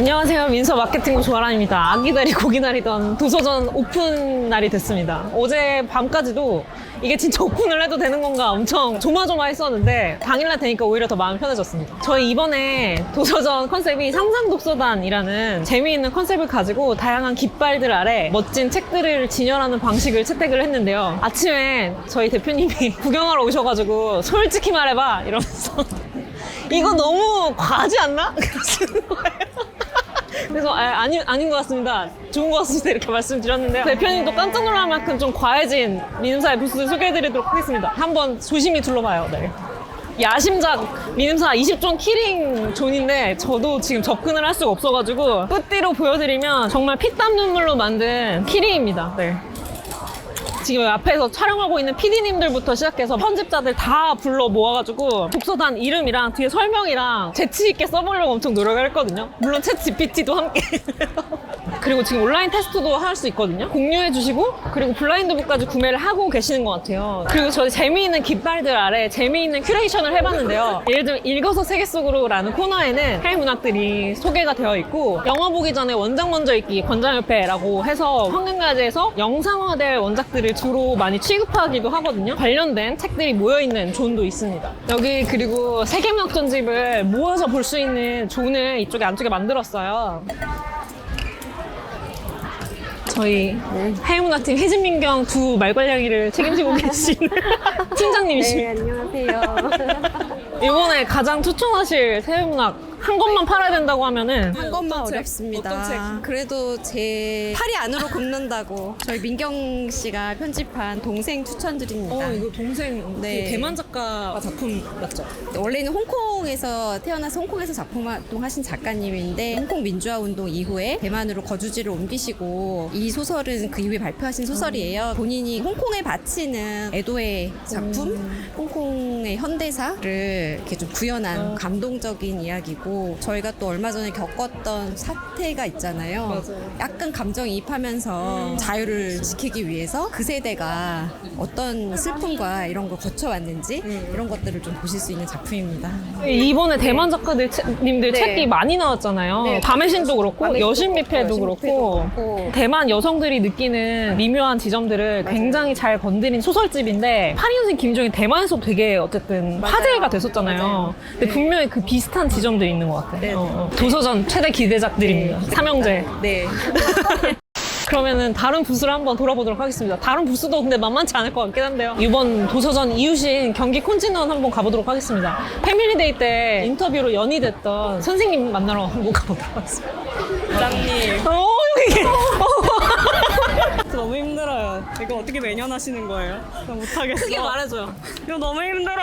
안녕하세요. 민서 마케팅부 조아란입니다. 아기다리 고기다리던 도서전 오픈 날이 됐습니다. 어제 밤까지도 이게 진짜 오픈을 해도 되는 건가 엄청 조마조마했었는데 당일날 되니까 오히려 더 마음이 편해졌습니다. 저희 이번에 도서전 컨셉이 상상독서단이라는 재미있는 컨셉을 가지고 다양한 깃발들 아래 멋진 책들을 진열하는 방식을 채택을 했는데요. 아침에 저희 대표님이 구경하러 오셔가지고 솔직히 말해봐 이러면서 이거 너무 과하지 않나? 그러시는 거예요. 그래서 아닌 것 같습니다. 좋은 것 같습니다. 이렇게 말씀드렸는데요. 대표님도 깜짝 놀랄 만큼 좀 과해진 민음사의 부스 소개해드리도록 하겠습니다. 한번 조심히 둘러봐요. 네. 야심작 민음사 20존 키링 존인데 저도 지금 접근을 할 수가 없어가지고 끝뒤로 보여드리면 정말 피땀 눈물로 만든 키링입니다. 네. 지금 앞에서 촬영하고 있는 PD님들부터 시작해서 편집자들 다 불러 모아가지고 독서단 이름이랑 뒤에 설명이랑 재치있게 써보려고 엄청 노력을 했거든요. 물론 챗 GPT도 함께. 그리고 지금 온라인 테스트도 할 수 있거든요. 공유해주시고 그리고 블라인드북까지 구매를 하고 계시는 것 같아요. 그리고 저희 재미있는 깃발들 아래 재미있는 큐레이션을 해봤는데요. 예를 들면 읽어서 세계 속으로 라는 코너에는 해외 문학들이 소개가 되어 있고 영화 보기 전에 원작 먼저 읽기 권장협회라고 해서 황금가지에서 영상화될 원작들을 주로 많이 취급하기도 하거든요. 관련된 책들이 모여있는 존도 있습니다. 여기 그리고 세계문학 전집을 모아서 볼 수 있는 존을 이쪽에 안쪽에 만들었어요. 저희 해외문학팀 혜진민경 두 말괄량이를 책임지고 계신 팀장님이십니다. 네, 안녕하세요. 이번에 가장 추천하실 해외문학 한 권만 팔아야 된다고 하면은 한 것만 어떤 책? 어렵습니다. 어떤 책? 그래도 제 팔이 안으로 굽는다고 저희 민경 씨가 편집한 동생 추천드립니다. 이거 동생 네. 그 대만 작가 작품 맞죠? 원래는 홍콩에서 태어나서 홍콩에서 작품 활동하신 작가님인데 홍콩 민주화 운동 이후에 대만으로 거주지를 옮기시고 이 소설은 그 이후에 발표하신 소설이에요. 본인이 홍콩에 바치는 애도의 작품, 홍콩의 현대사를 이렇게 좀 구현한 감동적인 이야기고 저희가 또 얼마 전에 겪었던 사태가 있잖아요. 맞아요. 약간 감정이입하면서 자유를 지키기 위해서 그 세대가 어떤 슬픔과 이런 걸 거쳐왔는지 이런 것들을 좀 보실 수 있는 작품입니다. 이번에 대만 작가님들 네. 책이 많이 나왔잖아요. 네. 밤의 신도 그렇고 밤의 신도 여신미패도 그렇고, 그렇고 여신미패도 그렇고. 대만 여성들이 느끼는 미묘한 지점들을 굉장히 잘 건드린 소설집인데 파리연생 김종이 대만에서 되게 어쨌든 맞아요. 화제가 됐었잖아요. 맞아요. 근데 네. 분명히 그 비슷한 지점들이 있는 것 같아요. 네. 도서전 최대 기대작들입니다. 네. 삼형제. 네. 그러면은 다른 부스를 한번 돌아보도록 하겠습니다. 다른 부스도 근데 만만치 않을 것 같긴 한데요. 이번 도서전 이웃인 경기 콘진원 한번 가보도록 하겠습니다. 패밀리데이 때 인터뷰로 연이됐던 선생님 만나러 한번 가보도록 하겠습니다. 부장님 여기 너무 힘들어요. 이거 어떻게 매년 하시는 거예요? 나 못하겠어. 크게 말해줘요. 이거 너무 힘들어요.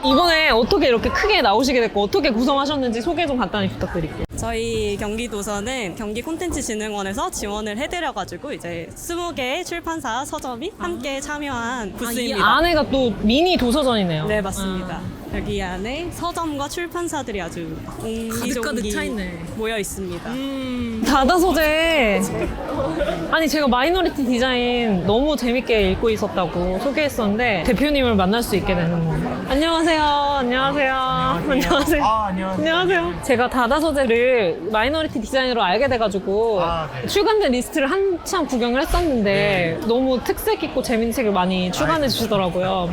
이번에 어떻게 이렇게 크게 나오시게 됐고 어떻게 구성하셨는지 소개 좀 간단히 부탁드릴게요. 저희 경기도서는 경기콘텐츠진흥원에서 지원을 해드려가지고 이제 20개의 출판사 서점이 함께 참여한 이 부스입니다. 안에가 또 미니 도서전이네요. 네, 맞습니다. 여기 안에 서점과 출판사들이 아주 가득 차 있네. 모여 있습니다. 다다 소재. 아니 제가 마이너리티 디자인 너무 재밌게 읽고 있었다고 소개했었는데 대표님을 만날 수 있게 되는 건가요? 안녕하세요. 안녕하세요. 안녕하세요. 안녕하세요. 제가 다다 소재를 마이너리티 디자인으로 알게 돼가지고 출간된 리스트를 한참 구경을 했었는데 너무 특색 있고 재밌는 책을 많이 출간해 주시더라고요.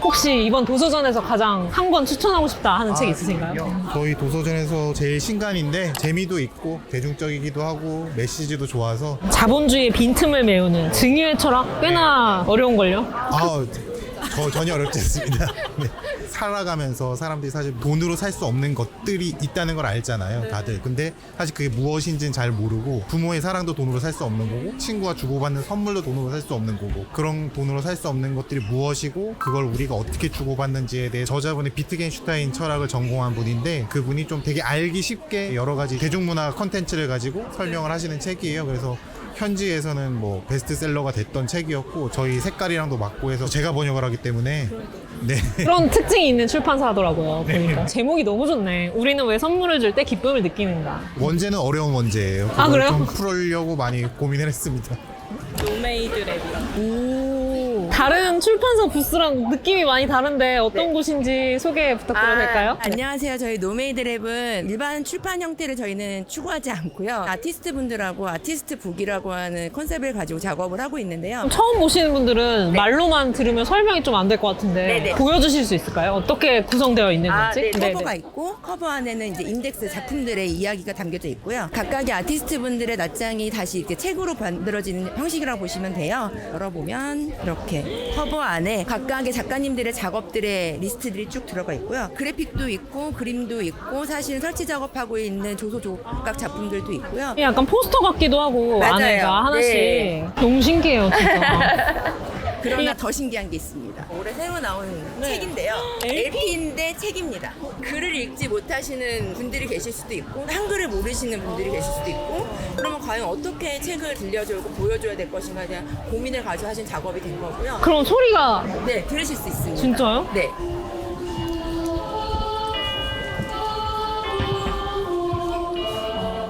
혹시 이번 도서전에서 가장 한 권 추천하고 싶다 하는 책 있으신가요? 저희 도서전에서 제일 신간인데 재미도 있고 대중적이기도 하고 메시지도 좋아서 자본주의의 빈틈을 메우는 증유의 철학 꽤나 어려운걸요? 저 전혀 어렵지 않습니다. 네. 살아가면서 사람들이 사실 돈으로 살 수 없는 것들이 있다는 걸 알잖아요, 다들. 근데 사실 그게 무엇인지는 잘 모르고 부모의 사랑도 돈으로 살 수 없는 거고 친구가 주고받는 선물도 돈으로 살 수 없는 거고 그런 돈으로 살 수 없는 것들이 무엇이고 그걸 우리가 어떻게 주고받는지에 대해 저자분의 비트겐슈타인 철학을 전공한 분인데 그분이 좀 되게 알기 쉽게 여러 가지 대중문화 컨텐츠를 가지고 설명을 하시는 책이에요. 그래서 현지에서는 뭐 베스트셀러가 됐던 책이었고 저희 색깔이랑도 맞고 해서 제가 번역을 하기 때문에 네. 그런 특징이 있는 출판사더라고요. 보니까 제목이 너무 좋네. 우리는 왜 선물을 줄 때 기쁨을 느끼는가. 원제는 어려운 원제예요. 아, 그걸 그래요? 좀 풀으려고 많이 고민을 했습니다. 노메이드 랩이요. 오. 다른 출판사 부스랑 느낌이 많이 다른데 어떤 곳인지 소개 부탁드려도 될까요? 안녕하세요. 저희 노메이드랩은 일반 출판 형태를 저희는 추구하지 않고요. 아티스트 분들하고 아티스트 북이라고 하는 컨셉을 가지고 작업을 하고 있는데요. 처음 보시는 분들은 말로만 들으면 설명이 좀 안 될 것 같은데 네네. 보여주실 수 있을까요? 어떻게 구성되어 있는 건지? 네, 커버가 있고 커버 안에는 이제 인덱스 작품들의 이야기가 담겨져 있고요. 각각의 아티스트 분들의 낯장이 다시 이렇게 책으로 만들어지는 형식이라고 보시면 돼요. 열어보면 이렇게 커버 안에 각각의 작가님들의 작업들의 리스트들이 쭉 들어가 있고요. 그래픽도 있고 그림도 있고 사실 설치 작업하고 있는 조소 조각 작품들도 있고요. 약간 포스터 같기도 하고 맞아요. 안에가 하나씩 네. 너무 신기해요 진짜. 그러나 더 신기한 게 있습니다. 올해 새로 나온 책인데요. LP인데 책입니다. 글을 읽지 못하시는 분들이 계실 수도 있고 한글을 모르시는 분들이 계실 수도 있고 그러면 과연 어떻게 책을 들려주고 보여줘야 될 것인가에 대한 고민을 가지고 하신 작업이 된 거고요. 그럼 소리가 네, 들으실 수 있습니다. 진짜요? 네.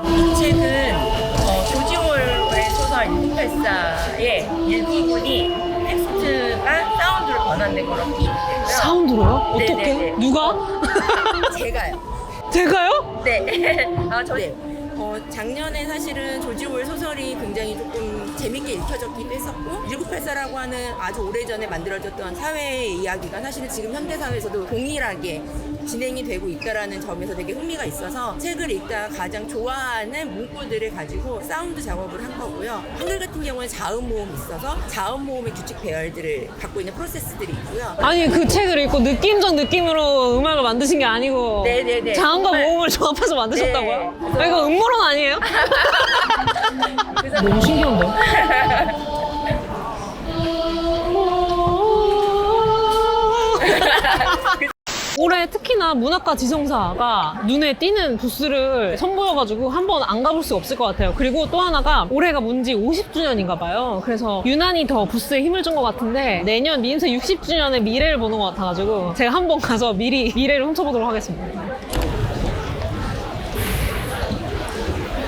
이 책은 조지 오웰의 소설 1984의 일부분이 텍스트가 사운드로 변환된 거라고 보시면 되고요. 사운드로요? 어떻게? 네네네. 누가? 제가요. 제가요? 네. 작년에 사실은 조지 오웰 소설이 굉장히 조금 재밌게 읽혀졌기도 했었고 1984라고 하는 아주 오래전에 만들어졌던 사회의 이야기가 사실은 지금 현대사회에서도 동일하게 진행이 되고 있다라는 점에서 되게 흥미가 있어서 책을 읽다가 가장 좋아하는 문구들을 가지고 사운드 작업을 한 거고요. 한글 같은 경우는 자음 모음이 있어서 자음 모음의 규칙 배열들을 갖고 있는 프로세스들이 있고요. 아니 그 책을 읽고 느낌적 느낌으로 음악을 만드신 게 아니고 네네네. 자음과 정말- 모음을 조합해서 만드셨다고요? 네. 아, 이거 음모론 아니에요? 너무 신기한데? 올해 특히나 문학과 지성사가 눈에 띄는 부스를 선보여가지고 한번 안 가볼 수가 없을 것 같아요. 그리고 또 하나가 올해가 문지 50주년인가 봐요. 그래서 유난히 더 부스에 힘을 준 것 같은데 내년 민세 60주년의 미래를 보는 것 같아가지고 제가 한번 가서 미리 미래를 훔쳐보도록 하겠습니다.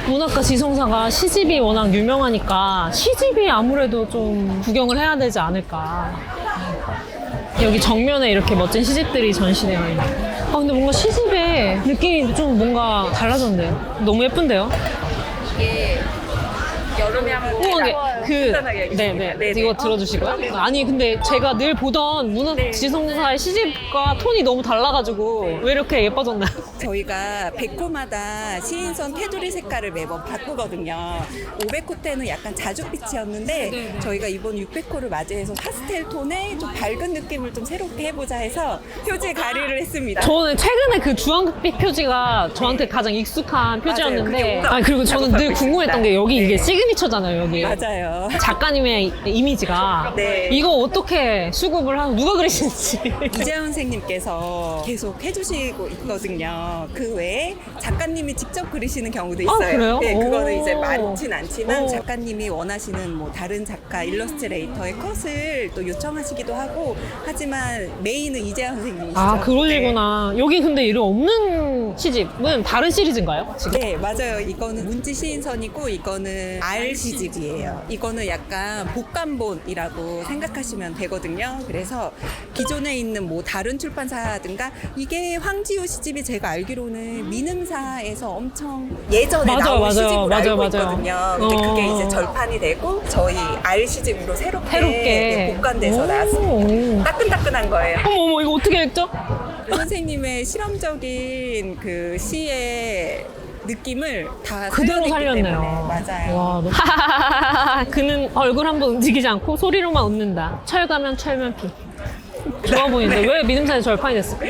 문학과 지성사가 시집이 워낙 유명하니까 시집이 아무래도 좀 구경을 해야 되지 않을까. 여기 정면에 이렇게 멋진 시집들이 전시되어 있네요. 아 근데 뭔가 시집의 느낌이 좀 뭔가 달라졌네요. 너무 예쁜데요? 이게 여름에 한번 네네. 이거 들어주시고요. 아니 근데 제가 늘 보던 문학 지성사의 시집과 톤이 너무 달라가지고 왜 이렇게 예뻐졌나요? 저희가 100호마다 시인선 테두리 색깔을 매번 바꾸거든요. 500호 때는 약간 자줏빛이었는데 저희가 이번 600호를 맞이해서 파스텔 톤의 좀 밝은 느낌을 좀 새롭게 해보자 해서 표지에 가리를 했습니다. 저는 최근에 그 주황빛 표지가 저한테 가장 익숙한 표지였는데 그게 그리고 저는 늘 궁금했던 게 여기 이게 시그니처잖아요 여기. 맞아요. 작가님의 이미지가 네. 이거 어떻게 수급을 하고 누가 그리시는지. 이재훈 선생님께서 계속 해주시고 있거든요. 그 외에 작가님이 직접 그리시는 경우도 있어요. 그래요? 네, 그거는 오. 이제 많진 않지만 오. 작가님이 원하시는 뭐 다른 작가 일러스트레이터의 컷을 또 요청하시기도 하고 하지만 메인은 이재훈 선생님이시죠. 아 그러시구나. 여기 근데 이런 없는 시집은 다른 시리즈인가요? 지금? 네, 맞아요. 이거는 문지 시인선이고 이거는 R 시집이에요. 이거는 약간 복간본이라고 생각하시면 되거든요. 그래서 기존에 있는 뭐 다른 출판사든가 이게 황지우 시집이 제가 알기로는 민음사에서 엄청 예전에 맞아요, 나온 맞아요. 시집으로 맞아요, 알고 맞아요. 있거든요. 근데 어. 그게 이제 절판이 되고 저희 R 시집으로 새롭게 새롭게. 복간돼서 오. 나왔습니다. 따끈따끈한 거예요. 어머 이거 어떻게 읽죠? 선생님의 실험적인 그 시의 느낌을 다 그대로 살려냈기 살렸네요. 때문에. 맞아요. 와, 하하하하. 그는 얼굴 한번 움직이지 않고 소리로만 웃는다. 철가면 철면피. 좋아 보이는데 왜 민음사에서 절판이 됐을까?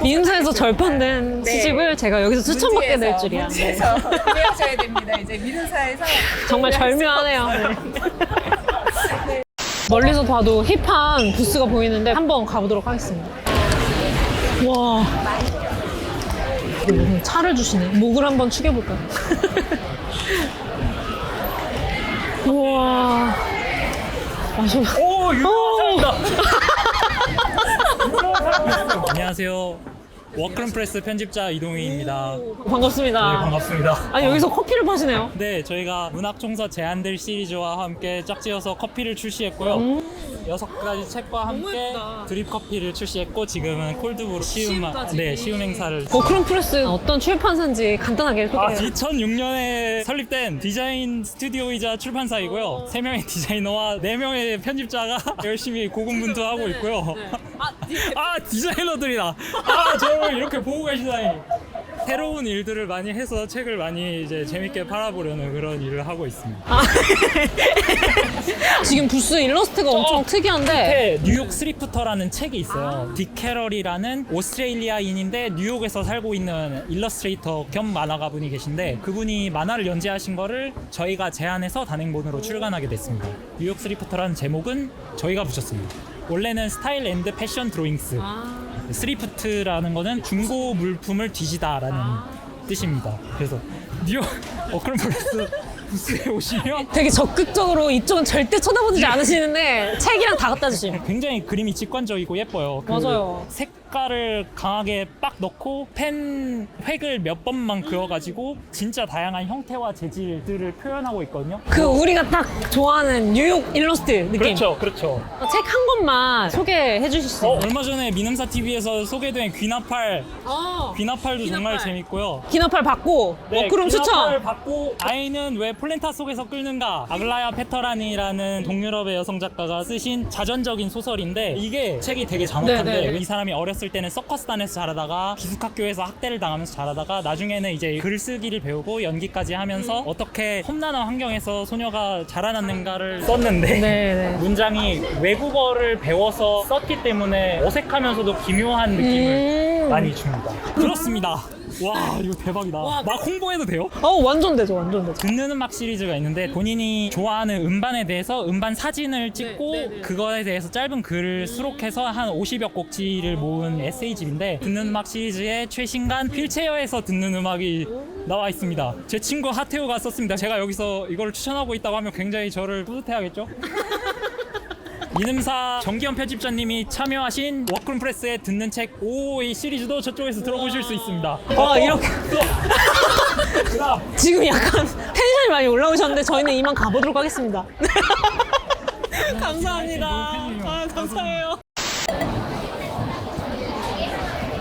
민음사에서 절판된 시집을 제가 여기서 추천받게 될 줄이야. 네. 문지에서 구매하셔야 됩니다. 이제 민음사에서 정말 절묘하네요. 네. 멀리서 봐도 힙한 부스가 보이는데 한번 가보도록 하겠습니다. 와. 차를 주시네. 목을 한번 축여볼까요? 우와. 오, 안녕하세요. 워크룸 프레스 편집자 이동희입니다. 반갑습니다. 네, 반갑습니다. 아니 여기서 커피를 파시네요. 네, 저희가 문학총서 제안들 시리즈와 함께 짝지어서 커피를 출시했고요. 6가지 책과 함께 예쁘다. 드립 커피를 출시했고 지금은 콜드브루 시음 행사를 워크룸 프레스 어떤 출판사인지 간단하게 소개해요. 2006년에 설립된 디자인 스튜디오이자 출판사이고요. 3명의 디자이너와 4명의 편집자가 열심히 고군분투하고 있고요. 디자이너들이다. 저를 이렇게 보고 계시다니. 새로운 일들을 많이 해서 책을 많이 이제 재밌게 팔아보려는 그런 일을 하고 있습니다. 지금 부스 일러스트가 엄청 특이한데 밑에 뉴욕 스리프터라는 책이 있어요. 딕 캐럴이라는 오스트레일리아인인데 뉴욕에서 살고 있는 일러스트레이터 겸 만화가 분이 계신데 그분이 만화를 연재하신 거를 저희가 제안해서 단행본으로 출간하게 됐습니다. 뉴욕 스리프터라는 제목은 저희가 붙였습니다. 원래는 스타일 앤드 패션 드로잉스. 스리프트라는 거는 중고 물품을 뒤지다라는 뜻입니다. 그래서 뉴욕 워크룸 프레스 부스에 오시면 되게 적극적으로 이쪽은 절대 쳐다보지 않으시는데 책이랑 다 갖다 주심. 굉장히 그림이 직관적이고 예뻐요. 맞아요. 색깔을 강하게 빡 넣고 펜 획을 몇 번만 그어가지고 진짜 다양한 형태와 재질들을 표현하고 있거든요. 그 우리가 딱 좋아하는 뉴욕 일러스트 느낌. 그렇죠. 책 한 권만 소개해 주실 수 있나요? 얼마 전에 미능사 TV에서 소개된 귀나팔, 귀나팔도 정말 재밌고요. 기너팔 받고 워크룸 추천. 귀나팔 받고 아이는 왜 폴렌타 속에서 끓는가? 아글라야 페터라니라는 동유럽의 여성 작가가 쓰신 자전적인 소설인데 이게 책이 되게 잔혹한데 네네. 이 사람이 어렸을 때는 서커스단에서 자라다가 기숙학교에서 학대를 당하면서 자라다가 나중에는 이제 글쓰기를 배우고 연기까지 하면서 어떻게 험난한 환경에서 소녀가 자라났는가를 썼는데 네네. 문장이 외국어를 배워서 썼기 때문에 어색하면서도 기묘한 느낌을 많이 줍니다. 그렇습니다. 와 이거 대박이다. 막 홍보해도 돼요? 완전 되죠, 완전 되죠. 듣는 음악 시리즈가 있는데 본인이 좋아하는 음반에 대해서 음반 사진을 찍고 그거에 대해서 짧은 글을 수록해서 한 50여 곡지를 모은 에세이집인데 듣는 음악 시리즈의 최신간 휠체어에서 듣는 음악이 나와 있습니다. 제 친구 하태우가 썼습니다. 제가 여기서 이걸 추천하고 있다고 하면 굉장히 저를 뿌듯해하겠죠? 이능사 정기현 편집자님이 참여하신 워크룸 프레스에 듣는 책 5의 시리즈도 저쪽에서 들어보실 수 있습니다. 이렇게 지금 약간 텐션이 많이 올라오셨는데 저희는 이만 가보도록 하겠습니다. 감사합니다. 감사해요.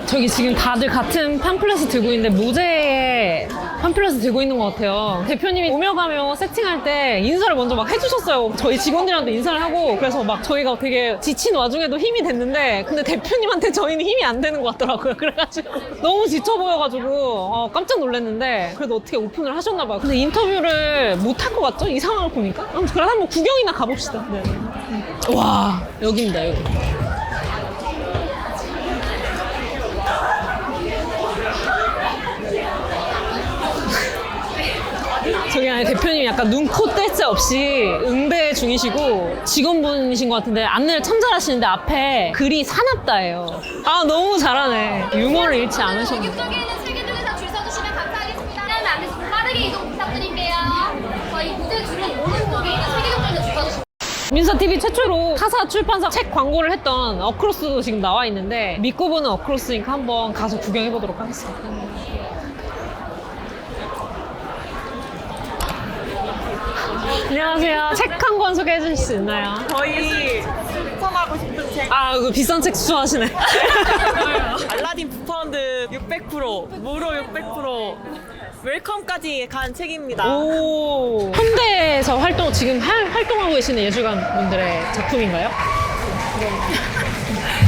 저기 지금 다들 같은 팜플렛을 들고 있는데 모자에 팜플렛을 들고 있는 것 같아요. 대표님이 오며 가며 세팅할 때 인사를 먼저 막 해주셨어요. 저희 직원들한테 인사를 하고 그래서 막 저희가 되게 지친 와중에도 힘이 됐는데 근데 대표님한테 저희는 힘이 안 되는 것 같더라고요. 그래가지고 너무 지쳐 보여가지고 깜짝 놀랐는데 그래도 어떻게 오픈을 하셨나 봐요. 근데 인터뷰를 못 할 것 같죠? 이 상황을 보니까? 그럼 한번 구경이나 가봅시다. 네. 와 여기입니다 여기. 저기 안에 대표님이 약간 눈, 코, 뗄 새 없이 응대 중이시고 직원분이신 것 같은데 안내를 참 잘하시는데 앞에 글이 사납다예요. 너무 잘하네. 유머를 잃지 않으셨네. 여기쪽에 있는 책들에서 줄 서주시면 감사하겠습니다. 그다음에 안에서 빠르게 이동 부탁드릴게요. 저희 무대 줄은 오른쪽에 있는 책들에서 줄 서주시면. 민서TV 최초로 타사 출판사 책 광고를 했던 어크로스도 지금 나와 있는데 믿고 보는 어크로스니까 한번 가서 구경해보도록 하겠습니다. 안녕하세요. 책 한 권 소개해 주실 수 있나요? 저희 추천하고 싶은 책 그 비싼 책 추천하시네. 알라딘 부파운드 600% 무료 600% 웰컴까지 간 책입니다. 오. 현대에서 지금 활동하고 계시는 예술가 분들의 작품인가요?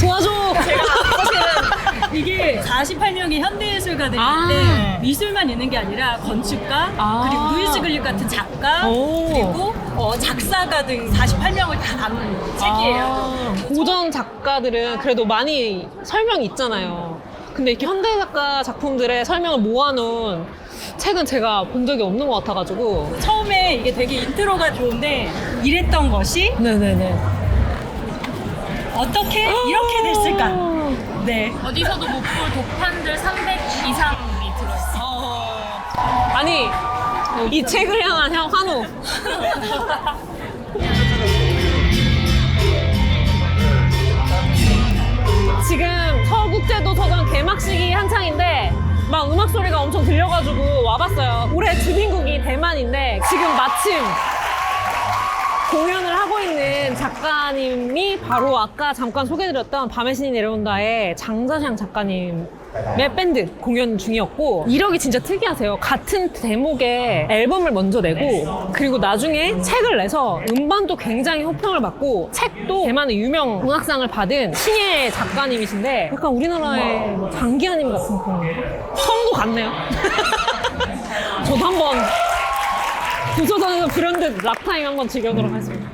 도와줘! 사실은 이게 48명의 현대예술가들인데 미술만 있는 게 아니라 건축가 그리고 루이즈 글립 같은 작가 그리고 작사가 등 48명을 다 담은 책이에요. 고전 작가들은 그래도 많이 설명이 있잖아요. 근데 이렇게 현대 작가 작품들의 설명을 모아놓은 책은 제가 본 적이 없는 것 같아가지고. 처음에 이게 되게 인트로가 좋은데 이랬던 것이 네네네. 어떻게 이렇게 됐을까? 네. 어디서도 못 볼 독판들 300 이상이 들어있어요. 아니 이 책을 향한 환호. 지금 서울국제도서관 개막 음악 시기 한창인데 막 음악 소리가 엄청 들려가지고 와봤어요. 올해 주빈국이 대만인데 지금 마침 공연을 하고 있는 작가님이 바로 아까 잠깐 소개해드렸던 밤의 신이 내려온다의 장자샹 작가님의 밴드 공연 중이었고, 이력이 진짜 특이하세요. 같은 대목의 앨범을 먼저 내고 그리고 나중에 책을 내서 음반도 굉장히 호평을 받고 책도 대만의 유명 문학상을 받은 신예 작가님이신데 약간 우리나라의 뭐 장기하님 같은 그런 성도 같네요. 저도 한번 도서관에서 브랜드 락타임 한번 즐겨보도록 하겠습니다.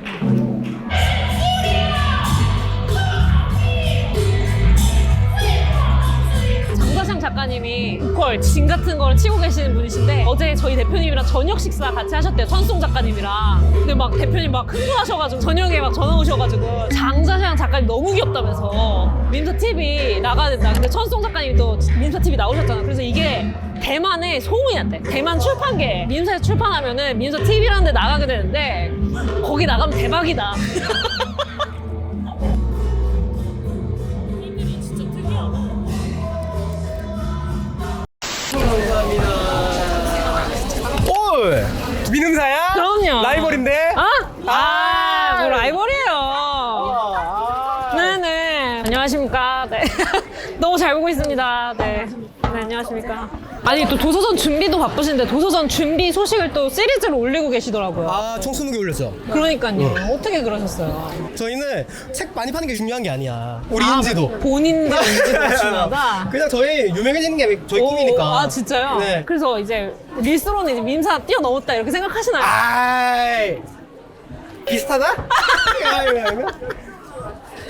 장자샹 작가님이 보컬, 진 같은 걸 치고 계시는 분이신데 어제 저희 대표님이랑 저녁 식사 같이 하셨대요. 천송 작가님이랑. 근데 막 대표님 막 흥분하셔가지고 저녁에 막 전화 오셔가지고 장자샹 작가님 너무 귀엽다면서 민서 TV 나가야 된다. 근데 천송 작가님이 또 민서 TV 나오셨잖아. 그래서 이게 대만에 소문이 났대. 대만 출판계 민서에서 출판하면은 민서 TV라는 데 나가게 되는데 거기 나가면 대박이다. 올! 민음사야? 그럼요. 라이벌인데? 뭐 라이벌이에요. 네네. 안녕하십니까. 네. 너무 잘 보고 있습니다. 네. 네, 안녕하십니까. 아니, 또 도서전 준비도 바쁘신데 도서전 준비 소식을 또 시리즈로 올리고 계시더라고요. 총 20개 올렸죠. 그러니까요. 어떻게 그러셨어요? 저희는 책 많이 파는 게 중요한 게 아니야. 우리 인지도. 본인도 인지도 중요하다. 그냥 저희 유명해지는 게 저희 꿈이니까. 아, 진짜요? 네. 그래서 이제 릴스로는 이제 민사 뛰어넘었다 이렇게 생각하시나요? 아이. 비슷하다?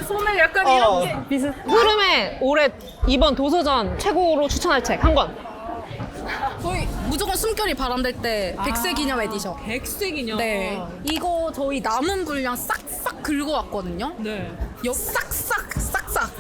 손을 약간 이렇게. 비슷. 흐름에 올해 이번 도서전 최고로 추천할 책 한 권. 저희 무조건 숨결이 바람될 때 백세 기념 에디션. 백세 기념. 네. 이거 저희 남은 분량 싹싹 긁어왔거든요. 네. 싹싹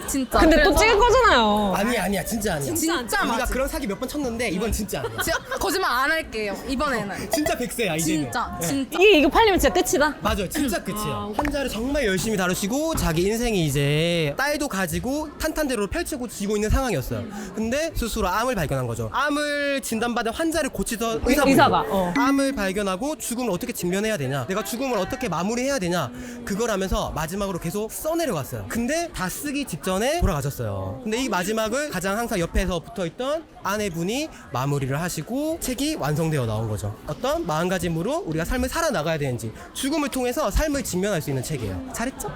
진짜. 근데 또 그래서 찍을 거잖아요. 아니야. 진짜 아니야. 진짜 우리가 맞아. 그런 사기 몇 번 쳤는데 이번 진짜 아니야. 거짓말 안 할게요. 이번에는. 진짜 백세야 이제는. 진짜. 이거 팔리면 진짜 끝이다. 맞아요. 진짜 끝이에요. 환자를 정말 열심히 다루시고 자기 인생이 이제 딸도 가지고 탄탄대로 펼치고 지고 있는 상황이었어요. 근데 스스로 암을 발견한 거죠. 암을 진단받은 환자를 고치던 의사가, 암을 발견하고 죽음을 어떻게 직면해야 되냐, 내가 죽음을 어떻게 마무리해야 되냐, 그걸 하면서 마지막으로 계속 써내려갔어요. 근데 다 쓰기 직전에 돌아가셨어요. 근데 이 마지막을 가장 항상 옆에서 붙어있던 아내분이 마무리를 하시고 책이 완성되어 나온 거죠. 어떤 마음가짐으로 우리가 삶을 살아나가야 되는지, 죽음을 통해서 삶을 직면할 수 있는 책이에요. 잘했죠?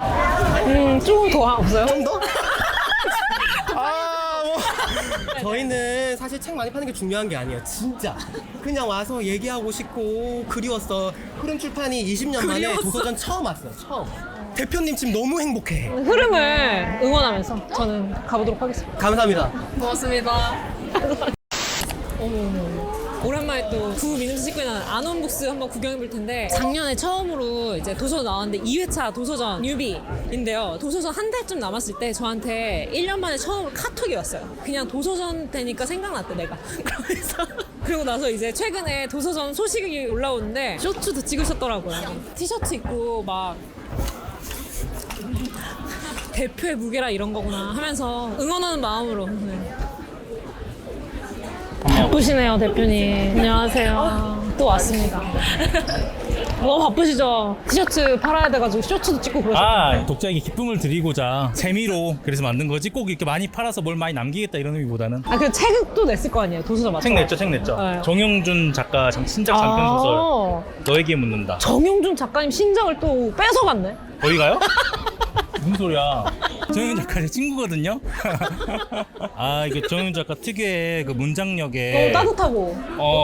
좀 더 없어요? 좀 더? 저희는 사실 책 많이 파는 게 중요한 게 아니에요. 진짜 그냥 와서 얘기하고 싶고 그리웠어. 흐름 출판이 20년 만에 도서전 처음 왔어요. 처음. 대표님 지금 너무 행복해. 흐름을 응원하면서 저는 가보도록 하겠습니다. 감사합니다. 고맙습니다. 오랜만에 또 구민음수 식구에 나는 안원북스 한번 구경해 볼 텐데, 작년에 처음으로 이제 도서전 나왔는데 2회차 도서전 뉴비인데요. 도서전 한 달쯤 남았을 때 저한테 1년 만에 처음으로 카톡이 왔어요. 그냥 도서전 되니까 생각났대 내가. 그러면서 그리고 나서 이제 최근에 도서전 소식이 올라오는데 쇼츠도 찍으셨더라고요. 티셔츠 입고 막 대표의 무게라 이런 거구나 하면서 응원하는 마음으로. 네. 바쁘시네요, 대표님. 안녕하세요. 또 왔습니다. 너무 바쁘시죠? 티셔츠 팔아야 돼가지고 쇼츠도 찍고 그러셨어요. 독자에게 기쁨을 드리고자 재미로 그래서 만든 거지, 꼭 이렇게 많이 팔아서 뭘 많이 남기겠다 이런 의미보다는. 그 책도 냈을 거 아니에요, 도서전 맞죠? 책 냈죠. 네. 정영준 작가 신작 장편 소설 너에게 묻는다. 정영준 작가님 신작을 또 뺏어갔네. 거기가요? 무슨 소리야? 정영준 작가 제 친구거든요. 이게 정영준 작가 특유의 그 문장력에 따뜻하고.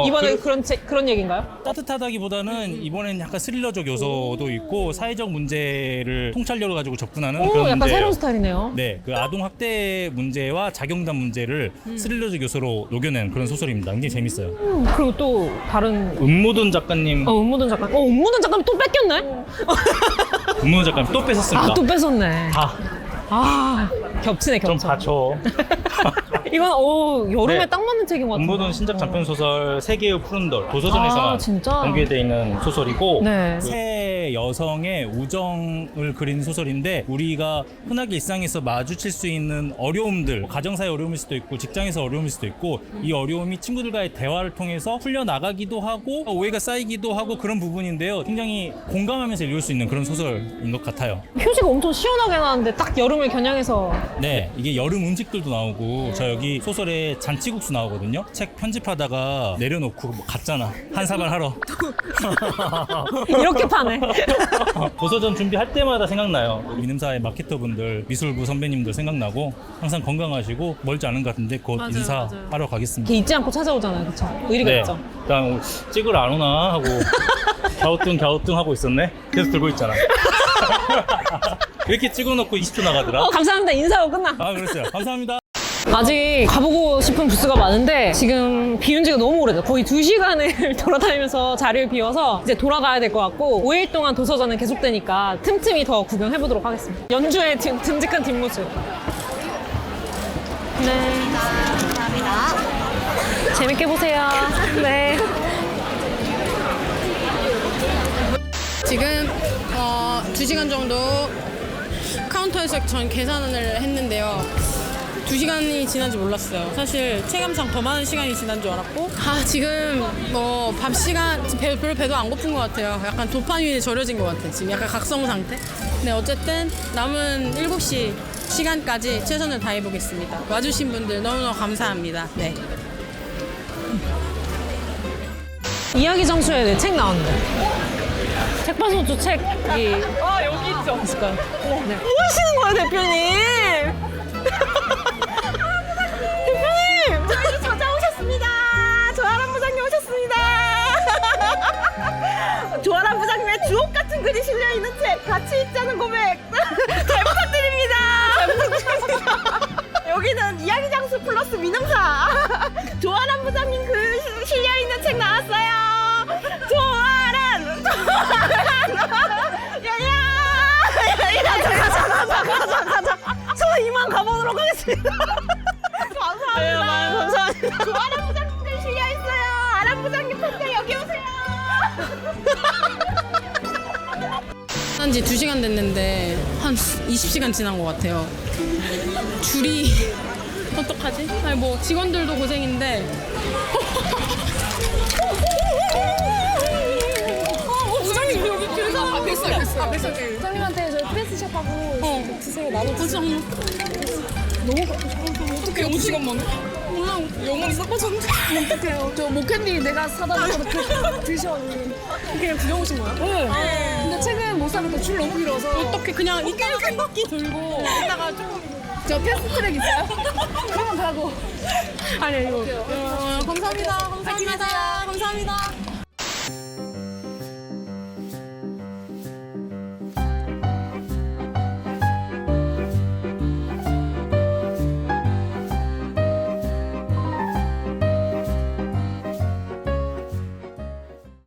이번에 그런 얘기인가요? 따뜻하다기보다는 이번엔 약간 스릴러적 요소도 있고 사회적 문제를 통찰력을 가지고 접근하는 그런 약간 문제예요. 새로운 스타일이네요. 네, 그 아동 학대 문제와 자경단 문제를 스릴러적 요소로 녹여낸 그런 소설입니다. 굉장히 재밌어요. 그리고 또 다른 음모돈 작가님. 음모돈 작가님. 음모돈 작가님 또 뺏겼네? 음모돈 작가님 또 뺏었습니다. 또 뺏었네. 겹치네. 겹쳐. 좀 받쳐. 이건 여름에 네. 딱 맞는 책인 것 같은데. 음모든 신작 단편 소설 세계의 푸른 돌 도서전에서만 진짜? 공개되어 있는 소설이고 네. 새 여성의 우정을 그린 소설인데 우리가 흔하게 일상에서 마주칠 수 있는 어려움들, 가정사의 어려움일 수도 있고 직장에서 어려움일 수도 있고 이 어려움이 친구들과의 대화를 통해서 풀려나가기도 하고 오해가 쌓이기도 하고 그런 부분인데요. 굉장히 공감하면서 읽을 수 있는 그런 소설인 것 같아요. 표지가 엄청 시원하게 나왔는데 딱 여름을 겨냥해서. 네, 이게 여름 음식들도 나오고 저 여기 소설에 잔치국수 나오거든요. 책 편집하다가 내려놓고 뭐 갔잖아. 한 사발 하러. 이렇게 파네. 도서전 준비할 때마다 생각나요. 민음사의 마케터분들, 미술부 선배님들 생각나고 항상 건강하시고 멀지 않은 것 같은데 곧 인사하러 가겠습니다. 잊지 않고 찾아오잖아요, 그쵸? 의리가 있죠. 일단 찍으러 안 오나 하고 갸우뚱 하고 있었네. 계속 들고 있잖아. 이렇게 찍어놓고 20초 나가더라. 감사합니다. 인사하고 끝나. 아, 그랬어요. 감사합니다. 아직 가보고 싶은 부스가 많은데 지금 비운 지가 너무 오래돼. 거의 2시간을 돌아다니면서 자리를 비워서 이제 돌아가야 될 것 같고 5일 동안 도서전은 계속되니까 틈틈이 더 구경해보도록 하겠습니다. 연주의 듬직한 뒷모습. 네. 감사합니다. 재밌게 보세요. 네. 지금 2시간 정도 카운터에서 전 계산을 했는데요. 2시간이 지난지 몰랐어요. 사실 체감상 더 많은 시간이 지난 줄 알았고 지금 뭐 밥 시간 별로 배도 안 고픈 것 같아요. 약간 도파민에 절여진 것 같아요. 지금 약간 각성 상태. 네, 어쨌든 남은 7시 시간까지 최선을 다해보겠습니다. 와주신 분들 너무너무 감사합니다. 네. 이야기 정수에 내 책 나왔는데. 책방송주 책이 여기 있죠. 있을까요? 네. 뭐 하시는 거예요, 대표님? 대표님! 저희 찾아오셨습니다. 조아람 부장님 오셨습니다. 조아람 부장님의 주옥 같은 글이 실려있는 책 같이 읽자는 고백 잘 부탁드립니다. 잘 부탁드립니다. 여기는 이야기 장수 플러스 민음사 조아람 부장님 글 실려있는 책 나왔어요. 조아람 가자. 저 이만 가보도록 하겠습니다. 감사합니다. 감사합니다. 조아람 부장님들 실려있어요. 아람 부장님 팬들 여기 오세요. 한 지 2시간 됐는데 한 20시간 지난 것 같아요. 줄이 어떡하지? 아니 뭐 직원들도 고생인데 부장님 여기 길에서 뵀어요. 부장님한테 저희 프레스샵하고 드세요. 나눠 드세요. 너무 어떡해 5시간 만에? 몰라 영혼이 싹 빠졌는데 어떡해요. 저 모캔디 내가 사다 줬거든. 드셔 언니. 그냥 구경 오신 거야? 네. 근데 책은 못 사는데 줄 너무 길어서. 어떻게 그냥 이따가 한 바퀴 돌고 이따가 조금 저 패스트트랙 있어요? 그러면 가고. 아니 이거 감사합니다. 감사합니다.